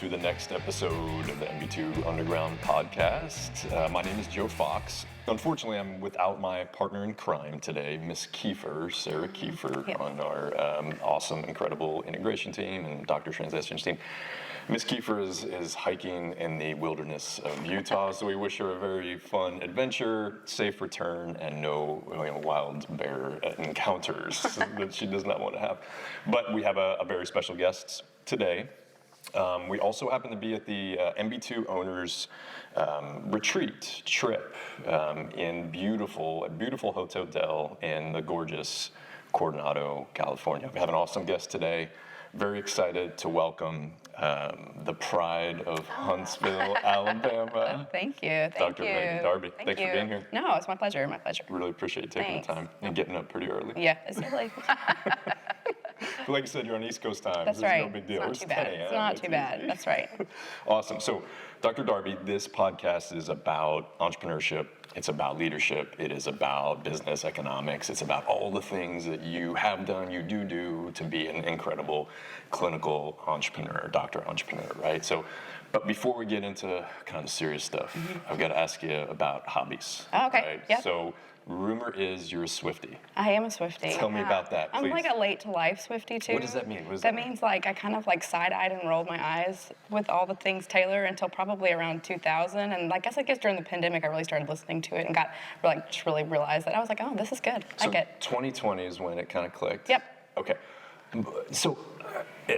to the next episode of the MB2 Underground podcast. My name is Joe Fox. Unfortunately, I'm without my partner in crime today, Miss Kiefer, Sarah Kiefer, on our awesome, incredible integration team and doctor transitions team. Miss Kiefer is hiking in the wilderness of Utah, so we wish her a very fun adventure, safe return, and no wild bear encounters that she does not want to have. But we have a very special guest today. We also happen to be at the MB2 owners retreat trip in beautiful Hotel Del in the gorgeous Coronado, California. We have an awesome guest today. Very excited to welcome the pride of Huntsville, Alabama. Thank you. Dr. Meghan Darby. Thanks for being here. No, it's my pleasure. My pleasure. Really appreciate you taking the time and getting up pretty early. Yeah, it's early. But like you said, you're on East Coast time. That's right. right. No big deal. It's not too bad. It's not too bad. That's right. Awesome. So, Dr. Darby, this podcast is about entrepreneurship. It's about leadership. It is about business economics. It's about all the things that you have done, you do to be an incredible clinical entrepreneur, doctor entrepreneur, right? So, but before we get into kind of the serious stuff, I've got to ask you about hobbies. Oh, okay. Right? Yep. So, rumor is you're a Swiftie. I am a Swiftie. Tell me about that, please. I'm like a late to life Swiftie too. What does that mean? That means like I kind of like side-eyed and rolled my eyes with all the things Taylor until probably around 2000. And I guess during the pandemic I really started listening to it and got like just really realized that I was like, oh, this is good. So I get 2020 is when it kind of clicked. Yep. Okay. So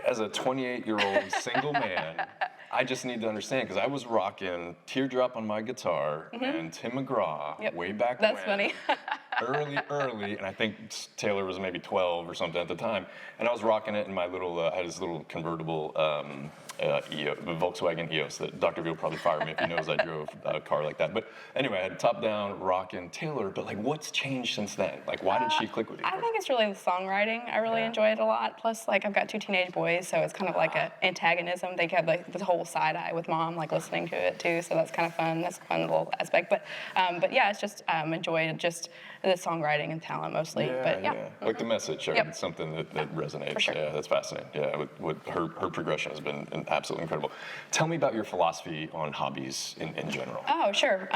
as a 28-year-old single man, I just need to understand, because I was rocking Teardrop on my guitar and Tim McGraw way back That's when. funny. early, and I think Taylor was maybe 12 or something at the time, and I was rocking it in my little, I had this little convertible Volkswagen EOS that Dr. V will probably fire me if he knows I drove a car like that. But anyway, I had top down rocking Taylor, but like what's changed since then? Like why did she click with you? I think it's really the songwriting. I really enjoy it a lot. Plus, like I've got 2 teenage boys, so it's kind of like an antagonism. They have like this whole side eye with mom, like listening to it too. So that's kind of fun. That's a fun little aspect. But yeah, it's just enjoyed just the songwriting and talent mostly. But yeah. Like the message, right? It's something that resonates. For sure. Yeah, that's fascinating. Yeah, with her progression has been absolutely incredible. Tell me about your philosophy on hobbies in general. Oh, sure.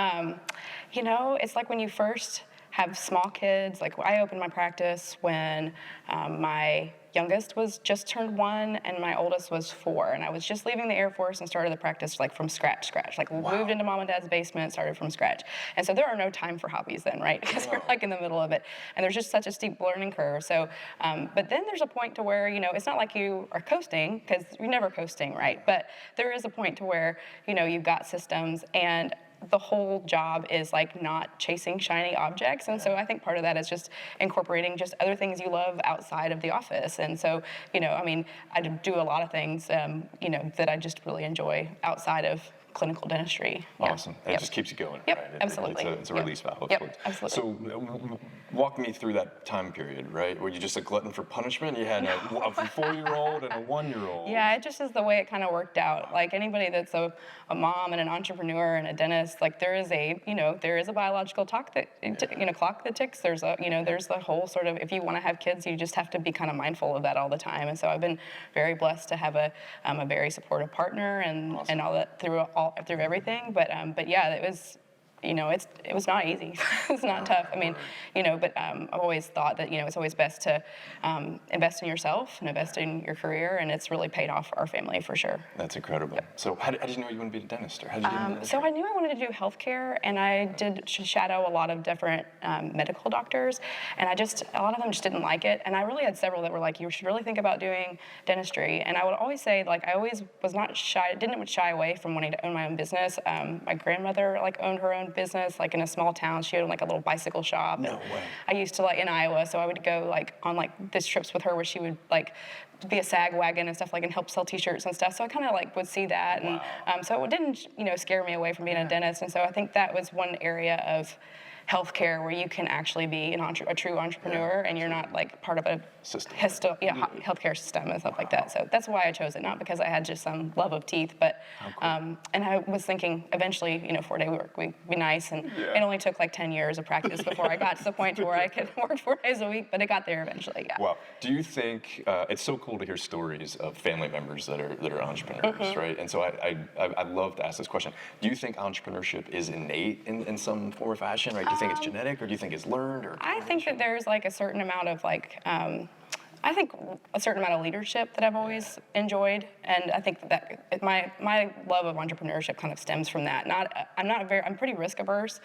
It's like when you first have small kids. Like I opened my practice when my youngest was just turned 1 and my oldest was 4, and I was just leaving the Air Force and started the practice like from scratch. Like moved into mom and dad's basement, started from scratch. And so there are no time for hobbies then, right? Because you're like in the middle of it, and there's just such a steep learning curve. So, but then there's a point to where it's not like you are coasting, because you're never coasting, right? But there is a point to where you've got systems and the whole job is like not chasing shiny objects. And so I think part of that is just incorporating just other things you love outside of the office. And so, I do a lot of things, that I just really enjoy outside of clinical dentistry. Awesome. And it just keeps you going. Yep, right? absolutely. It's a release valve. Yep, absolutely. So walk me through that time period, right? Were you just a glutton for punishment? You had a 4-year-old and a 1-year-old. Yeah, it just is the way it kind of worked out. Like anybody that's a mom and an entrepreneur and a dentist, like there is a biological clock that ticks. There's the whole sort of, if you want to have kids, you just have to be kind of mindful of that all the time. And so I've been very blessed to have a very supportive partner and all that through everything. But yeah, it was. It was not easy. It's not tough. But I've always thought that, it's always best to invest in yourself and invest in your career, and it's really paid off for our family for sure. That's incredible. Yep. So how did you know you wanted to be a dentist? Or how did you get into so I knew I wanted to do healthcare, and I did shadow a lot of different medical doctors, and a lot of them just didn't like it. And I really had several that were like, you should really think about doing dentistry. And I would always say, like, I always was not shy, didn't shy away from wanting to own my own business. My grandmother, like, owned her own business, like, in a small town. She owned, like, a little bicycle shop. No way. I used to, like, in Iowa, so I would go, like, on, like, these trips with her where she would, like, be a sag wagon and stuff, like, and help sell t-shirts and stuff. So I kind of, like, would see that. And so it didn't, scare me away from being a dentist. And so I think that was one area of healthcare where you can actually be a true entrepreneur and you're not like part of a System. healthcare system and stuff like that. So that's why I chose it, not because I had just some love of teeth, but and I was thinking eventually, 4-day work would be nice, and it only took like 10 years of practice before I got to the point to where I could work 4 days a week, but it got there eventually. Yeah. Wow. Do you think it's so cool to hear stories of family members that are entrepreneurs, right? And so I'd love to ask this question. Do you think entrepreneurship is innate in some form or fashion, right? Do you think it's genetic, or do you think it's learned? Or I think that there's like a certain amount of I think a certain amount of leadership that I've always enjoyed, and I think that my love of entrepreneurship kind of stems from that. I'm pretty risk averse,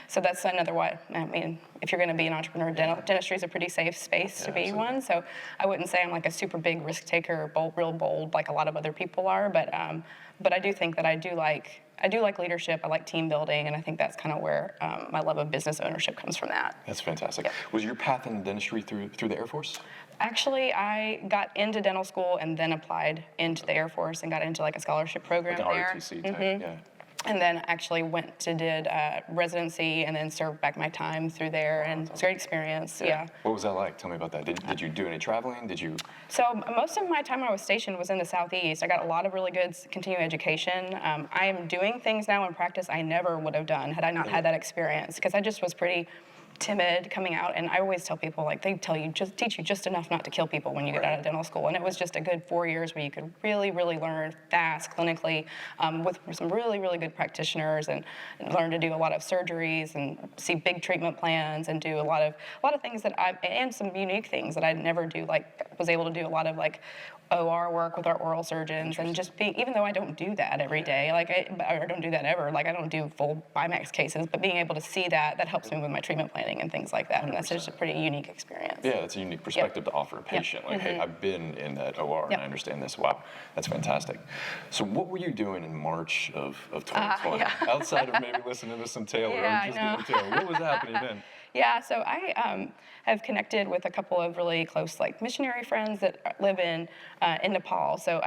so that's another why. I mean, if you're going to be an entrepreneur, dentistry is a pretty safe space to be one. So I wouldn't say I'm like a super big risk taker or real bold like a lot of other people are, but I do think that I do like leadership. I like team building, and I think that's kind of where my love of business ownership comes from. That's fantastic. Yep. Was your path in dentistry through the Air Force? Actually, I got into dental school and then applied into the Air Force and got into like a scholarship program Like an there. ROTC type, yeah. And then actually did residency and then served back my time through there, and it's a great experience. Yeah. What was that like? Tell me about that. Did you do any traveling? Did you? So most of my time I was stationed was in the Southeast. I got a lot of really good continuing education. I am doing things now in practice I never would have done had I not had that experience, because I just was pretty timid coming out, and I always tell people, like, they teach you just enough not to kill people when you get out of dental school, and it was just a good 4 years where you could really, really learn fast clinically with some really, really good practitioners, and learn to do a lot of surgeries and see big treatment plans and do a lot of things and some unique things that I'd never do, like was able to do a lot of like OR work with our oral surgeons, and just even though I don't do that every day, I don't do that ever, like I don't do full IMAX cases, but being able to see that helps me with my treatment planning and things like that, and that's just a pretty unique experience. Yeah, that's a unique perspective to offer a patient. Like, hey, I've been in that OR and I understand this. Wow, that's fantastic. So what were you doing in March of 2020? Outside of maybe listening to some Taylor or just getting Taylor, what was happening then? Yeah, so I have connected with a couple of really close like missionary friends that live in Nepal. So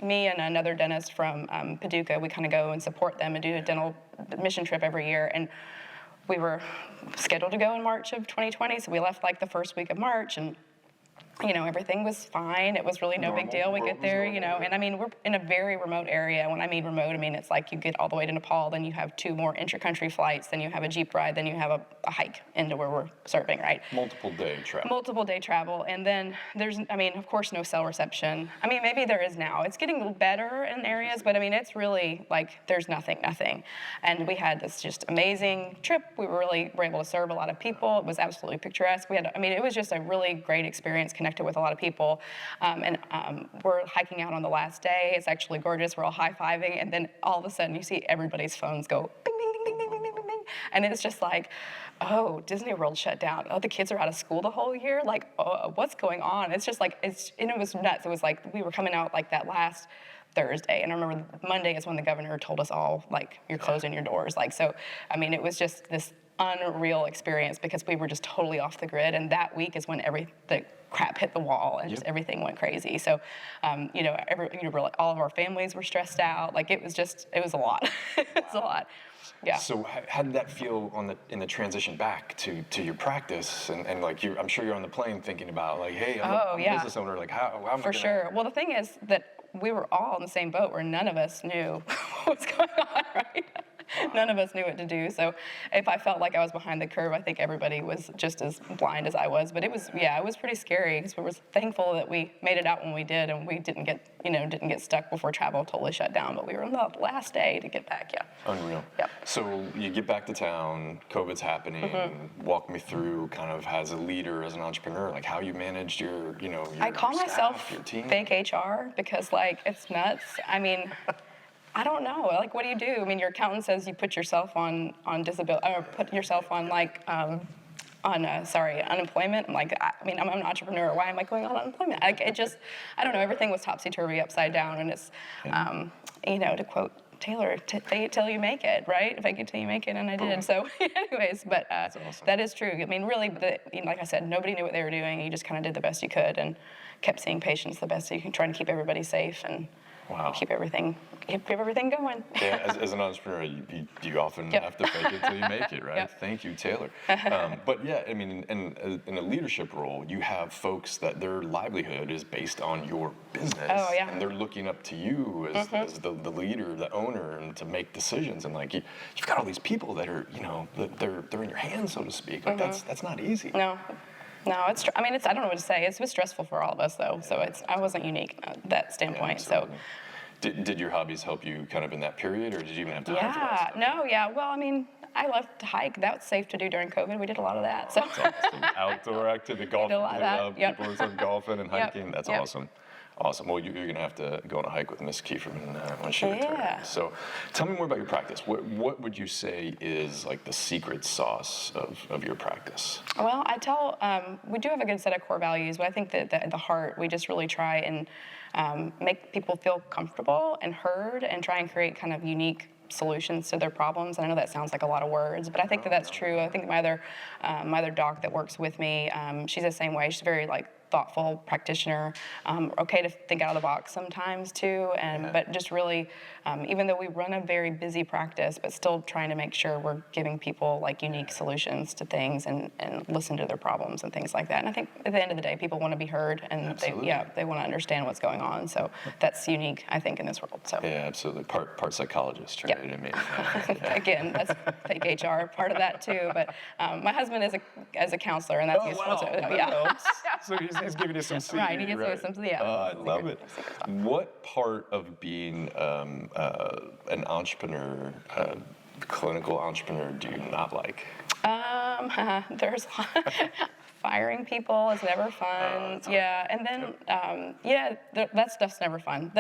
me and another dentist from Paducah, we kind of go and support them and do a dental mission trip every year. And we were scheduled to go in March of 2020, so we left like the first week of March, and everything was fine. It was really no big deal. We get there, and I mean, we're in a very remote area. When I mean remote, I mean it's like you get all the way to Nepal, then you have 2 more intra-country flights, then you have a Jeep ride, then you have a hike into where we're serving, right? Multiple day travel. And then there's, of course, no cell reception. I mean, maybe there is now. It's getting better in areas, but I mean, it's really like there's nothing. And we had this just amazing trip. We were able to serve a lot of people. It was absolutely picturesque. It was just a really great experience, connected with a lot of people, and we're hiking out on the last day. It's actually gorgeous. We're all high-fiving, and then all of a sudden you see everybody's phones go bing, bing, bing, bing, bing, bing, bing, bing, and it's just like, oh, Disney World shut down. Oh, the kids are out of school the whole year. Like, oh, what's going on? It's just like and it was nuts. It was like we were coming out like that last Thursday, and I remember Monday is when the governor told us all, like, you're closing your doors. Like, so, it was just this unreal experience because we were just totally off the grid, and that week is when the crap hit the wall and just everything went crazy. So, all of our families were stressed out. Like, it was a lot. It was a lot. Yeah. So how did that feel in the transition back to your practice, and like I'm sure you're on the plane thinking about like, hey, I'm a business owner, like how am I For sure. Well, the thing is that we were all in the same boat where none of us knew what was going on, right? None of us knew what to do. So if I felt like I was behind the curve, I think everybody was just as blind as I was. But it was pretty scary, because we were thankful that we made it out when we did, and we didn't get stuck before travel totally shut down. But we were on the last day to get back. Yeah. Unreal. Yep. So you get back to town, COVID's happening. Walk me through kind of as a leader, as an entrepreneur, like how you managed your I call staff, myself your team. fake HR, because like it's nuts. I don't know. Like, what do you do? Your accountant says you put yourself on disability, or put yourself on unemployment. I'm like, I'm an entrepreneur. Why am I going on unemployment? I don't know. Everything was topsy-turvy, upside down, and it's, to quote Taylor, fake it till you make it, right? Fake it till you make it, and I did. So, anyways, but That's awesome. That is true. Really, like I said, nobody knew what they were doing. You just kind of did the best you could and kept seeing patients the best you can, trying to keep everybody safe and. Wow. keep everything going. Yeah, as an entrepreneur, you often have to fake it till you make it, right? Yep. Thank you, Taylor. But yeah, I mean, in a leadership role, you have folks that their livelihood is based on your business. Oh, yeah. And they're looking up to you as the leader, the owner, and to make decisions. And like, you've got all these people that are, they're in your hands, so to speak. Like that's not easy. No, it's. I mean, I don't know what to say. It's been stressful for all of us, though. So I wasn't unique at that standpoint. So. Did your hobbies help you kind of in that period, or did you even have time for that Yeah, stuff? no, yeah. Well, I mean, I love to hike. That was safe to do during COVID. We did a lot of that. So. That's awesome. Outdoor activity, golf. did a lot of that. Yep. People are golfing and hiking. That's Yep. awesome. Awesome. Well, you're going to have to go on a hike with Miss Kieferman when she Yeah. returns. So tell me more about your practice. What would you say is like the secret sauce of your practice? Well, we do have a good set of core values, but I think that the heart, we just really try and make people feel comfortable and heard and try and create kind of unique solutions to their problems. And I know that sounds like a lot of words, but I think that's true. I think my other doc that works with me, she's the same way. She's very thoughtful practitioner, okay to think out of the box sometimes too, but just really, even though we run a very busy practice, but still trying to make sure we're giving people unique solutions to things and listen to their problems and things like that. And I think at the end of the day, people want to be heard and they want to understand what's going on. So that's unique, I think, in this world. So yeah, absolutely. Part psychologist, right? Yep. I mean, again, that's fake HR part of that too. But my husband is a counselor, and that's useful too. Yeah. So he's giving you some secret, right, he gives you some, yeah. I love it. What part of being an entrepreneur, clinical entrepreneur, do you not like? There's firing people is never fun. Yeah, and then that stuff's never fun.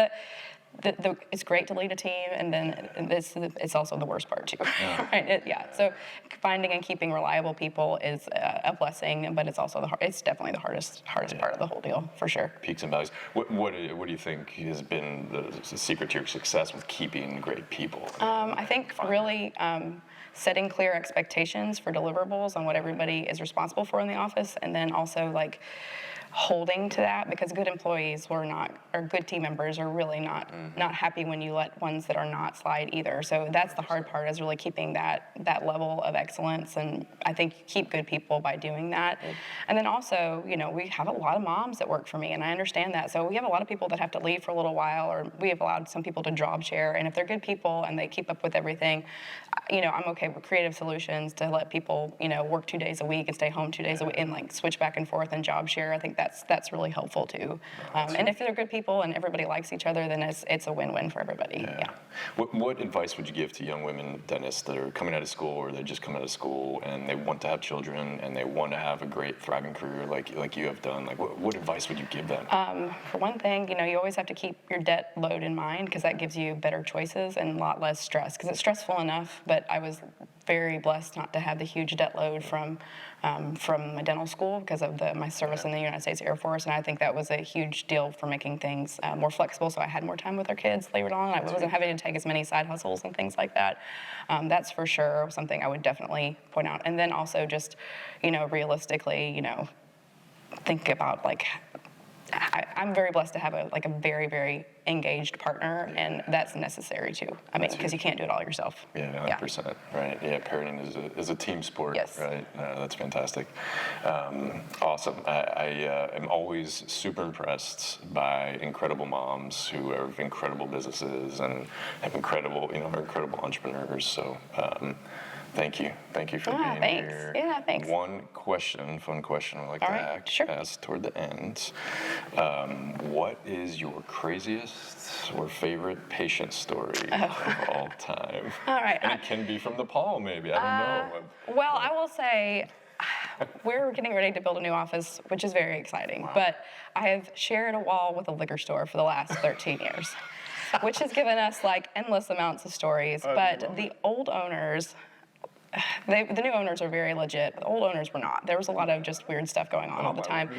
It's great to lead a team, and then it's also the worst part too. Yeah. Right? So finding and keeping reliable people is a blessing, but it's also it's definitely the hardest part of the whole deal, for sure. Peaks and valleys. What do you think has been the secret to your success with keeping great people? I think really setting clear expectations for deliverables on what everybody is responsible for in the office, and then also holding to that, because good employees or good team members are really not happy when you let ones that are not slide either. So that's the hard part, is really keeping that level of excellence, and I think you keep good people by doing that. And then also, we have a lot of moms that work for me, and I understand that. So we have a lot of people that have to leave for a little while, or we have allowed some people to job share, and if they're good people and they keep up with everything, I'm okay with creative solutions to let people, work 2 days a week and stay home 2 days a week and switch back and forth and job share. I think that's really helpful too. And if they're good people and everybody likes each other, then it's a win-win for everybody. Yeah. What advice would you give to young women dentists that are coming out of school, or they just come out of school and they want to have children and they want to have a great thriving career like you have done? What advice would you give them? For one thing, you always have to keep your debt load in mind, because that gives you better choices and a lot less stress, because it's stressful enough, but I was very blessed not to have the huge debt load from my dental school because of my service in the United States Air Force, and I think that was a huge deal for making things more flexible, so I had more time with our kids later on. I wasn't having to take as many side hustles and things like that. That's for sure something I would definitely point out. And then also just, realistically, think about I'm very blessed to have a very, very engaged partner, and that's necessary too. I mean, because you can't do it all yourself. Yeah, 100%. Right. Yeah, parenting is a team sport. Yes. Right. That's fantastic. Awesome. I am always super impressed by incredible moms who have incredible businesses and have incredible entrepreneurs. So. Thank you for being here. Yeah, thanks. One fun question I like to ask toward the end. What is your craziest or favorite patient story of all time? All right. And it can be from the Paul, maybe. I don't know. Well, I will say we're getting ready to build a new office, which is very exciting. Wow. But I have shared a wall with a liquor store for the last 13 years, which has given us endless amounts of stories. But the old owners... the new owners are very legit. The old owners were not. There was a lot of just weird stuff going on all the time.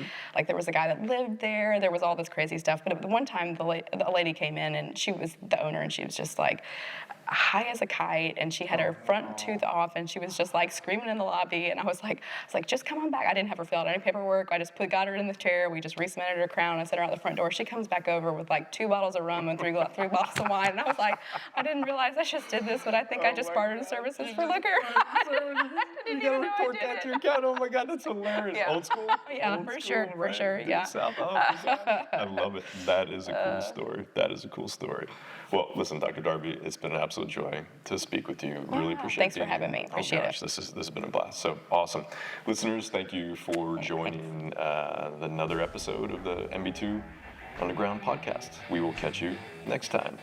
There was a guy that lived there. There was all this crazy stuff. But one time, the lady came in, and she was the owner, and she was just high as a kite, and she had her front tooth off, and she was just like screaming in the lobby. And I was like, just come on back. I didn't have her fill out any paperwork. I just got her in the chair. We just re-cemented her crown. I set her out the front door. She comes back over with like 2 bottles of rum and three bottles of wine. And I was like, I didn't realize I just did this, but I think I just bartered services for liquor. You gotta report that to your account. Oh my God, that's hilarious. Yeah. Old school? Yeah, Old for school, sure, right? for sure, Due yeah. South. Oh, I love it. That is a cool story. That is a cool story. Well, listen, Dr. Darby, it's been an absolute joy to speak with you. Really appreciate it. Thanks for having me. Appreciate it. This has been a blast. So awesome. Listeners, thank you for joining another episode of the MB2 Underground podcast. We will catch you next time.